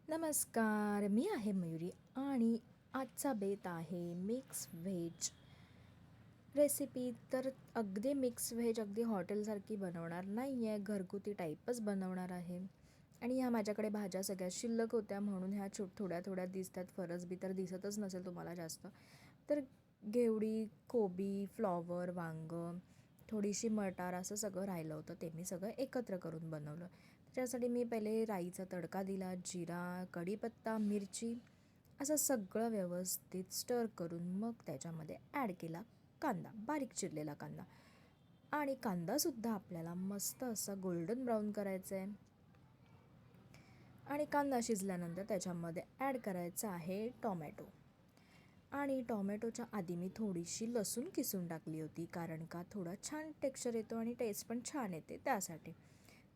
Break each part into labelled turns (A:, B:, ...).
A: नमस्कार, मी आहे मयुरी आणि आजचा बेत आहे मिक्स व्हेज रेसिपी. तर अगदी मिक्स व्हेज अगदी हॉटेलसारखी बनवणार नाही आहे, घरगुती टाईपच बनवणार आहे. आणि ह्या माझ्याकडे भाज्या सगळ्या शिल्लक होत्या म्हणून ह्या थोड्या थोड्या दिसतात. फरसबी तर दिसतच नसेल तुम्हाला जास्त. तर घेवडी, कोबी, फ्लॉवर, वांगं, थोडीशी मटार असं सगळं राहिलं होतं, ते मी सगळं एकत्र करून बनवलं. त्याच्यासाठी मी पहिले राईचा तडका दिला, जिरा, कढीपत्ता, मिरची असं सगळं व्यवस्थित स्टर करून मग त्याच्यामध्ये ॲड केला कांदा, बारीक चिरलेला कांदा. आणि कांदासुद्धा आपल्याला मस्त असा गोल्डन ब्राऊन करायचा आहे. आणि कांदा शिजल्यानंतर त्याच्यामध्ये ॲड करायचा आहे टॉमॅटो. आणि टॉमॅटोच्या आधी मी थोडीशी लसूण किसून टाकली होती, कारण का थोडा छान टेक्स्चर येतो आणि टेस्ट पण छान येते त्यासाठी.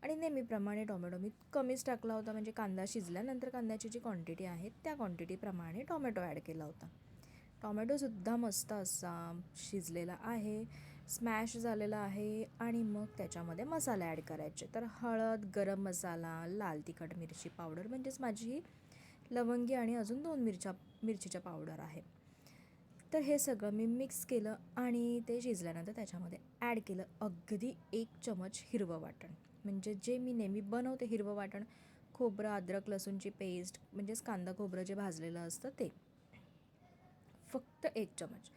A: आणि नेहमीप्रमाणे टोमॅटो मी कमीच टाकला होता, म्हणजे कांदा शिजल्यानंतर कांद्याची जी क्वांटिटी आहे त्या क्वांटिटीप्रमाणे टॉमॅटो ॲड केला होता. टॉमॅटोसुद्धा मस्त असा शिजलेला आहे, स्मॅश झालेला आहे. आणि मग त्याच्यामध्ये मसाले ॲड करायचे. तर हळद, गरम मसाला, लाल तिखट मिरची पावडर, म्हणजेच माझी ही लवंगी आणि अजून 2 मिरचीच्या पावडर आहे. तर हे सगळं मी मिक्स केलं आणि ते शिजल्यानंतर त्याच्यामध्ये ॲड केलं अगदी 1 चमच हिरवं वाटण. म्हणजे जे मी नेहमी बनवते हिरवं वाटण, खोबरं, अद्रक, लसूणची पेस्ट, म्हणजेच कांदा खोबरं जे भाजलेलं असतं ते. फक्त 1 चमच.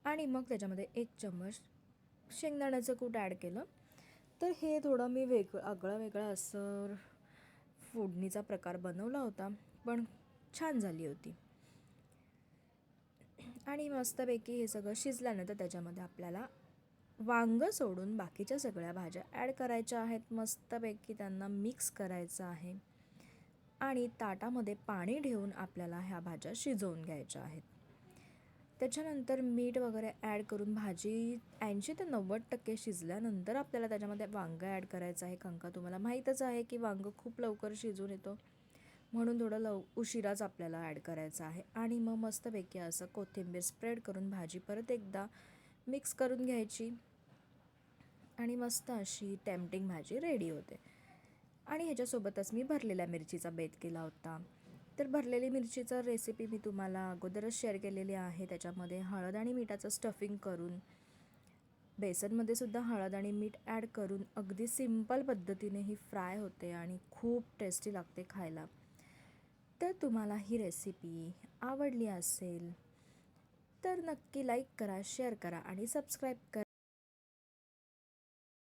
A: आणि मग त्याच्यामध्ये 1 चमच शेंगदाण्याचं कूट ॲड केलं. तर हे थोडं मी आगळं वेगळं असं फोडणीचा प्रकार बनवला होता, पण छान झाली होती. आणि मस्तपैकी हे सगळं शिजल्यानंतर त्याच्यामध्ये आपल्याला वांगं सोडून बाकीच्या सगळ्या भाज्या ॲड करायच्या आहेत. मस्तपैकी त्यांना मिक्स करायचं आहे. आणि ताटामध्ये पाणी ठेवून आपल्याला ह्या भाज्या शिजवून घ्यायच्या आहेत. त्याच्यानंतर मीठ वगैरे ॲड करून भाजी 80 ते 90% शिजल्यानंतर आपल्याला त्याच्यामध्ये वांगं ॲड करायचं आहे. कारण का तुम्हाला माहीतच आहे की वांगं खूप लवकर शिजून येतो, म्हणून थोडं उशिराच आपल्याला ॲड करायचं आहे. आणि मग मस्तपैकी असं कोथिंबीर स्प्रेड करून भाजी परत एकदा मिक्स करून घ्यायची. आणि मस्त अशी टेम्पटिंग भाजी रेडी होते. आणि ह्याच्यासोबतच मी भरलेल्या मिरचीचा बेत केला होता. तर भरलेली मिरचीचा रेसिपी मी तुम्हाला अगोदरच शेअर केलेली आहे. त्याच्यामध्ये हळद आणि मिठाचं स्टफिंग करून, बेसनमध्ये सुद्धा हळद आणि मीठ ॲड करून अगदी सिंपल पद्धतीने ही फ्राय होते आणि खूप टेस्टी लागते खायला. तर तुम्हाला ही रेसिपी आवडली असेल तर नक्की लाईक करा, शेअर करा आणि सबस्क्राईब करा.